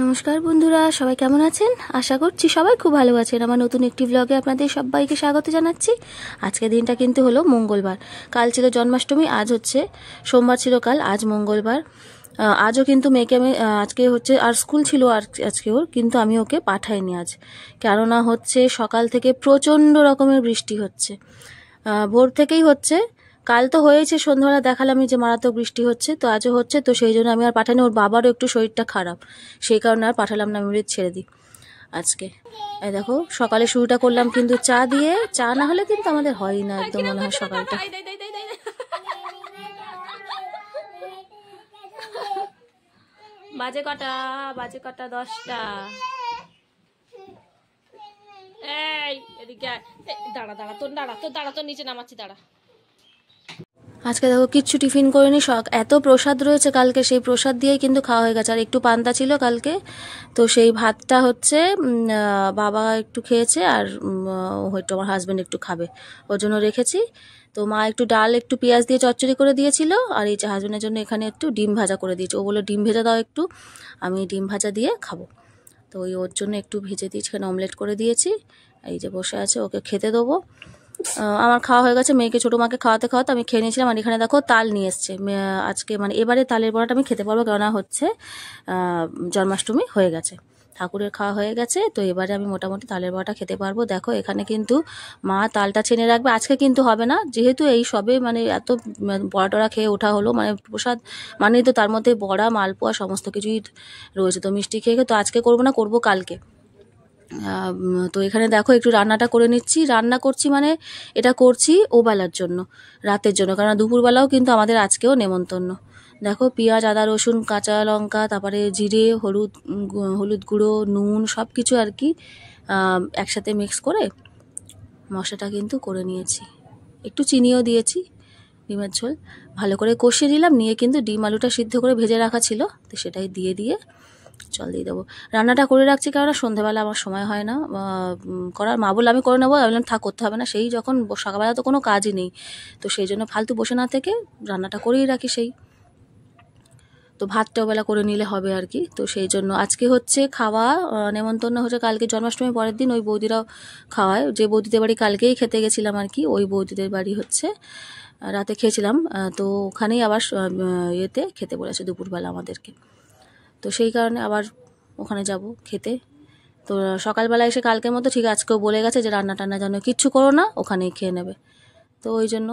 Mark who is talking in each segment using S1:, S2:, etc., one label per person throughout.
S1: নমস্কার বন্ধুরা, সবাই কেমন আছেন? আশা করছি সবাই খুব ভালো আছেন। আমার নতুন একটি ব্লগে আপনাদের সবাইকে স্বাগত জানাচ্ছি। আজকের দিনটা কিন্তু হলো মঙ্গলবার। কাল ছিল জন্মাষ্টমী, আজ হচ্ছে সোমবার, ছিল কাল, আজ মঙ্গলবার। আজও কিন্তু মেয়েকে আমি আজকে হচ্ছে আর স্কুল ছিল আর আজকে ওর, কিন্তু আমি ওকে পাঠাইনি আজ, কেননা হচ্ছে সকাল থেকে প্রচণ্ড রকমের বৃষ্টি হচ্ছে, ভোর থেকেই হচ্ছে। কাল তো হয়েছে, সন্ধ্যাবেলা দেখালাম যে মারাত্মক বৃষ্টি হচ্ছে, তো আজও হচ্ছে। তো সেই জন্য আমি আর পাঠাইনি। ওর বাবারও একটু শরীরটা খারাপ, সেই কারণে আর পাঠালাম না, আমি ছেড়ে দিই আজকে। এই দেখো সকালে শুরুটা করলাম কিন্তু চা দিয়ে। চা না হলে কিন্তু আমাদের হয় না একদম, মনে হয় সকালটা। বাজে কটা? বাজে কটা? 10টা। এই এদিকে দাঁড়া দাঁড়া, তোর নিচে নামাচ্ছি, দাঁড়া। আজকে দেখো কিচ্ছু টিফিন করিনি, এত প্রসাদ রয়েছে কালকে, সেই প্রসাদ দিয়েই কিন্তু খাওয়া হয়ে গেছে। আর একটু পান্তা ছিল কালকে, তো সেই ভাতটা হচ্ছে বাবা একটু খেয়েছে, আর হয়তো আমার হাজব্যান্ড একটু খাবে, ওর জন্য রেখেছি। তো মা একটু ডাল একটু পেঁয়াজ দিয়ে চচ্চড়ি করে দিয়েছিল, আর এই যে হাজব্যান্ডের জন্য এখানে একটু ডিম ভাজা করে দিয়েছে। ও বললো ডিম ভেজে দাও একটু, আমি ডিম ভাজা দিয়ে খাবো। তো ওর জন্য একটু ভেজে দিয়েছি, এখানে অমলেট করে দিয়েছি। এই যে বসে আছে, ওকে খেতে দেবো। আমার খাওয়া হয়ে গেছে, মেয়েকে ছোটো মাকে খাওয়াতে খাওয়াতে আমি খেয়ে নিয়েছিলাম। আর এখানে দেখো তাল নিয়ে এসছে আজকে, মানে এবারে তালের বড়াটা আমি খেতে পারবো, কেননা হচ্ছে জন্মাষ্টমী হয়ে গেছে, ঠাকুরের খাওয়া হয়ে গেছে। তো এবারে আমি মোটামুটি তালের বড়াটা খেতে পারবো। দেখো এখানে কিন্তু মা তালটা ছেনে রাখবে, আজকে কিন্তু হবে না, যেহেতু এই সবে মানে এত বড়া টড়া খেয়ে ওঠা হলো, মানে প্রসাদ মানে তো তার মধ্যে বড়া মালপোয়া সমস্ত কিছুই রয়েছে, তো মিষ্টি খেয়ে তো আজকে করবো না, করবো কালকে। তো এখানে দেখো একটু রান্নাটা করে নিচ্ছি। রান্না করছি মানে এটা করছি ওবেলার জন্য, রাতের জন্য, কারণ দুপুরবেলাও কিন্তু আমাদের আজকেও নেমন্তন্ন। দেখো পেঁয়াজ, আদা, রসুন, কাঁচা লঙ্কা, তারপরে জিরে, হলুদ গুঁড়ো, নুন, সব কিছু আর কি একসাথে মিক্স করে মশলাটা কিন্তু করে নিয়েছি। একটু চিনিও দিয়েছি। ডিমের ঝোল ভালো করে কষিয়ে নিলাম, নিয়ে কিন্তু ডিম আলুটা সিদ্ধ করে ভেজে রাখা ছিল, তো সেটাই দিয়ে জল দিয়ে দেবো। রান্নাটা করে রাখছি কারণ সন্ধ্যাবেলা আমার সময় হয় না করার। মা বললে আমি করে নেবো, আমি বললাম থাক, করতে হবে না, সেই যখন সকালবেলা তো কোনো কাজই নেই, তো সেই জন্য ফালতু বসে না থেকে রান্নাটা করেই রাখি। সেই তো ভাতটা ওবেলা করে নিলে হবে আর কি। তো সেই জন্য আজকে হচ্ছে খাওয়া নেমন্তন্ন হচ্ছে, কালকে জন্মাষ্টমী পরের দিন ওই বৌদিরাও খাওয়ায়, যে বৌদিদের বাড়ি কালকেই খেতে গেছিলাম আর কি, ওই বৌদিদের বাড়ি হচ্ছে রাতে খেয়েছিলাম। তো ওখানেই আবার ইয়েতে খেতে বলেছে দুপুরবেলা আমাদেরকে, তো সেই কারণে আবার ওখানে যাব খেতে। তো সকালবেলা এসে কালকের মতো ঠিক আজকেও বলে গেছে যে রান্না টান্না যেন কিচ্ছু করো না, ওখানেই খেয়ে নেবে। তো ওই জন্য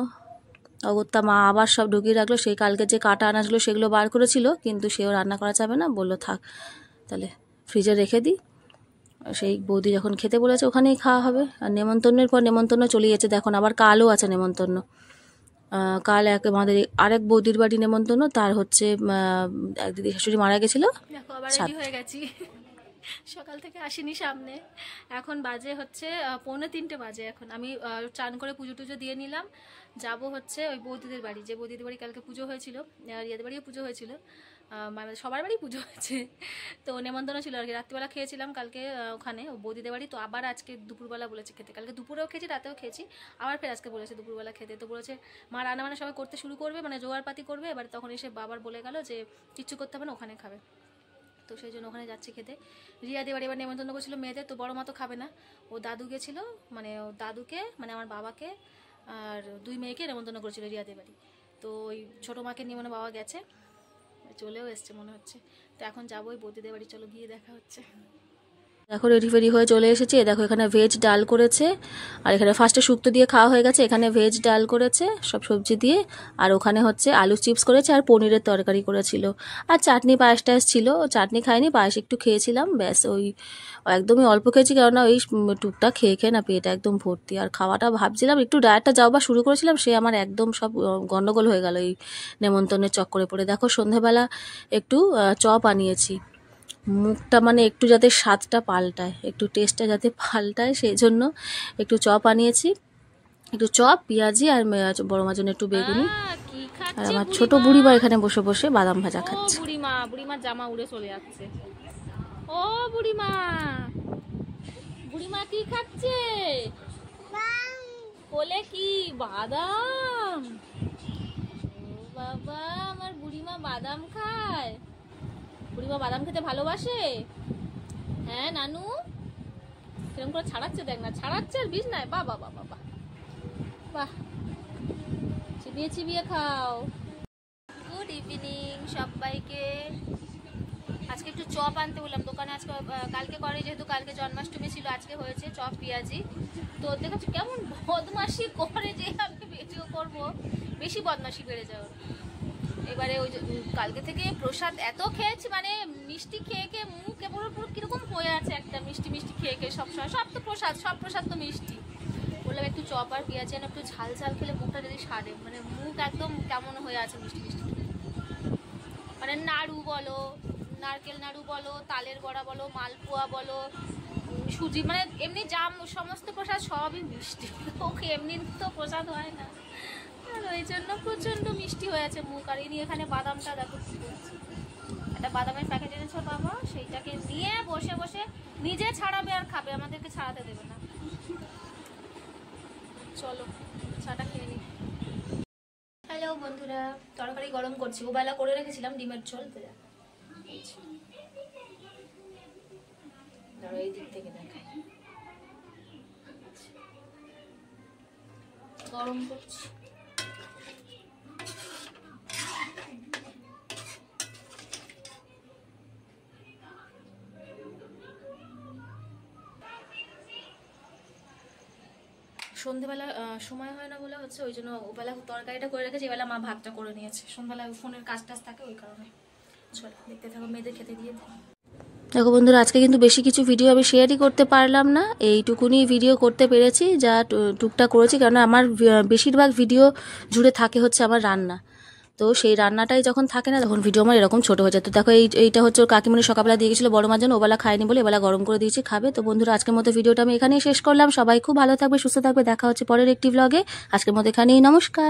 S1: অগত্যা মা আবার সব ঢুকিয়ে রাখলো। সেই কালকে যে কাটা আনাজগুলো সেগুলো বার করেছিল, কিন্তু সেও রান্না করা যাবে না, বললো থাক তাহলে ফ্রিজে রেখে দিই। সেই বৌদি যখন খেতে বলেছে ওখানেই খাওয়া হবে। আর নেমন্তন্নের পর নেমন্তন্ন চলে গেছে, দেখুন আবার কালও আছে নেমন্তন্ন। কাল আমাদের আরেক বৌদির বাড়ি নেমন্তন্ন, তার হচ্ছে এক দিদি শাশুড়ি মারা গেছিলো। দেখো আবার রেডি হয়ে গেছি, সকাল থেকে আসিনি সামনে। এখন বাজে হচ্ছে 2:45 বাজে। এখন আমি চান করে পুজো টুজো দিয়ে নিলাম, যাব হচ্ছে ওই বৌদিদের বাড়ি, যে বৌদিদের বাড়ি কালকে পুজো হয়েছিল, রিয়াদের বাড়িও পুজো হয়েছিল, সবার বাড়ি পুজো হয়েছে। তো নেমন্তন্ন ছিল আর কি, রাত্রিবেলা খেয়েছিলাম কালকে ওখানে ও বৌদিদের বাড়ি। তো আবার আজকে দুপুরবেলা বলেছে খেতে, কালকে দুপুরেও খেয়েছি, রাতেও খেয়েছি, আবার ফের আজকে বলেছে দুপুরবেলা খেতে। তো বলেছে মা রান্না বান্না সবাই করতে শুরু করবে, মানে জোগাড়পাতি করবে। এবার তখন এসে বাবার বলে গেল যে কিচ্ছু করতে হবে না, ওখানে খাবে। তো সেই জন্য ওখানে যাচ্ছি খেতে। রিয়াদের বাড়ি এবার নেমন্তন্ন করছিল মেয়েদের, তো বড় মা তো খাবে না, ও দাদু গেছিল, মানে ও দাদুকে মানে আমার বাবাকে আর 2 মেয়েকে নেমন্তন্ন করেছিল রিয়াদের বাড়ি। তো ওই ছোটো মাকে নিয়ে মনে বাবা গেছে, চলেও এসছে মনে হচ্ছে। তো এখন যাবো ওই বৌদিদের বাড়ি, চলো গিয়ে দেখা হচ্ছে। দেখো রেডি ফেডি হয়ে চলে এসেছি। দেখো এখানে ভেজ ডাল করেছে, আর এখানে ফার্স্টে শুক্তো দিয়ে খাওয়া হয়ে গেছে, এখানে ভেজ ডাল করেছে সব সবজি দিয়ে, আর ওখানে হচ্ছে আলু চিপস করেছে, আর পনিরের তরকারি করেছিল, আর চাটনি পায়েস টায়েস ছিল। চাটনি খাইনি, পায়েস একটু খেয়েছিলাম, ব্যাস। ওই একদমই অল্প খেয়েছি, কেননা ওই টুকটাক খেয়ে খেয়ে না পেট একদম ভর্তি। আর খাওয়াটা ভাবছিলাম একটু ডায়েটটা যাও বা শুরু করেছিলাম, সে আমার একদম সব গন্ডগোল হয়ে গেল এই নেমন্তন্নের চক্করে পড়ে। দেখো সন্ধেবেলা একটু চপ আনিয়েছি, মুখটা মানে একটু যাতে স্বাদটা পাল্টায়, একটু টেস্টটা যাতে পাল্টায়, সেই জন্য একটু চপ আনিয়েছি, একটু চপ, পেঁয়াজি, আর বড় মার জন্য একটু বেগুনি। আর আমার ছোট বুড়িমা এখানে বসে বসে বাদাম ভাজা খাচ্ছে। বুড়িমার জামা উড়ে চলে যাচ্ছে। ও বুড়িমা, বুড়িমা কি খাচ্ছে? কোলে কি বাদাম? ও বাবা, আমার বুড়িমা বাদাম খায়। বুড়িমা বাদাম খেতে ভালোবাসে। হ্যাঁ নানু, কিরম করে ছাড়াচ্ছে দেখ না, ছাড়াচ্ছে আর বিষ নাই। বাহ বাহ বাহ বাহ বাহ, চিবিয়ে চিবিয়ে খাও। গুড ইভিনিং সবাইকে। আজকে একটু চপ আনতে বললাম দোকানে, আজকে কালকে করে, যেহেতু কালকে জন্মাষ্টমী ছিল, আজকে হয়েছে চপ পেঁয়াজি। তো দেখো কেমন বদমাশি করে যে আমি ভিডিও করব, বেশি বদমাশি বেড়ে যাও। এবারে ওই কালকে থেকে প্রসাদ এত খেয়েছি, মানে মিষ্টি খেয়ে খেয়ে মুখ পুরো পুরো কিরকম হয়ে আছে একটা, মিষ্টি মিষ্টি খেয়ে খেয়ে সবসময়। সব তো প্রসাদ, সব প্রসাদ তো মিষ্টি। বললাম একটু চপ আর পেঁয়াজি আর একটু ঝাল ঝাল খেলে মুখটা যদি সারে, মানে মুখ একদম কেমন হয়ে আছে মিষ্টি মিষ্টি। মানে নাড়ু বলো, নারকেল নাড়ু বলো, তালের বড়া বলো, মালপোয়া বলো, সুজি, মানে এমনি জাম, সমস্ত প্রসাদ সবই মিষ্টি। ওকে এমনি তো প্রসাদ হয় না, আর ওই জন্য প্রচন্ড মিষ্টি হয়ে আছে মুখ। আর ইনি এখানে বাদামটা দেখো, একটা বাদামের প্যাকেট এনেছো বাবা, সেইটাকে নিয়ে বসে বসে নিজে ছাড়াবে আর খাবে, আমাদেরকে ছাড়াতে দেবে না। চলো চাটা খেয়ে নিই। হ্যালো বন্ধুরা, তরকারি গরম করছি, ওবেলা করে রেখেছিলাম ডিমের ঝোল। এই দিক থেকে দেখাই, গরম করছি। সন্ধ্যেবেলা সময় হয় না বলে হচ্ছে, ওই জন্য ওবেলা তরকারিটা করে রেখেছি, এবেলা মা ভাতটা করে নিয়েছে। সন্ধ্যাবেলা ফোনের কাজ টাজ থাকে, ওই কারণে। চলো দেখতে থাকো, মেয়েদের খেতে দিয়ে। দেখো বন্ধুরা, আজকে কিন্তু বেশি কিছু ভিডিও আমি শেয়ারই করতে পারলাম না, এইটুকুনি ভিডিও করতে পেরেছি, যা টুকটা করেছি। কারণ আমার বেশিরভাগ ভিডিও জুড়ে থাকে হচ্ছে আমার রান্না, তো সেই রান্নাটাই যখন থাকে না, তখন ভিডিও আমার এরকম ছোট হয়ে যায়। তো দেখো এইটা হচ্ছে ওর কাকিমণি সকালবেলা দিয়ে গেছিলো বড় মার জন্য, ওবেলা খায়নি বলে এবেলা গরম করে দিয়েছি, খাবে। তো বন্ধুরা, আজকের মতো ভিডিওটা আমি এখানেই শেষ করলাম। সবাই খুব ভালো থাকবে, সুস্থ থাকবে, দেখা হচ্ছে পরের একটি ব্লগে। আজকের মতো এখানেই, নমস্কার।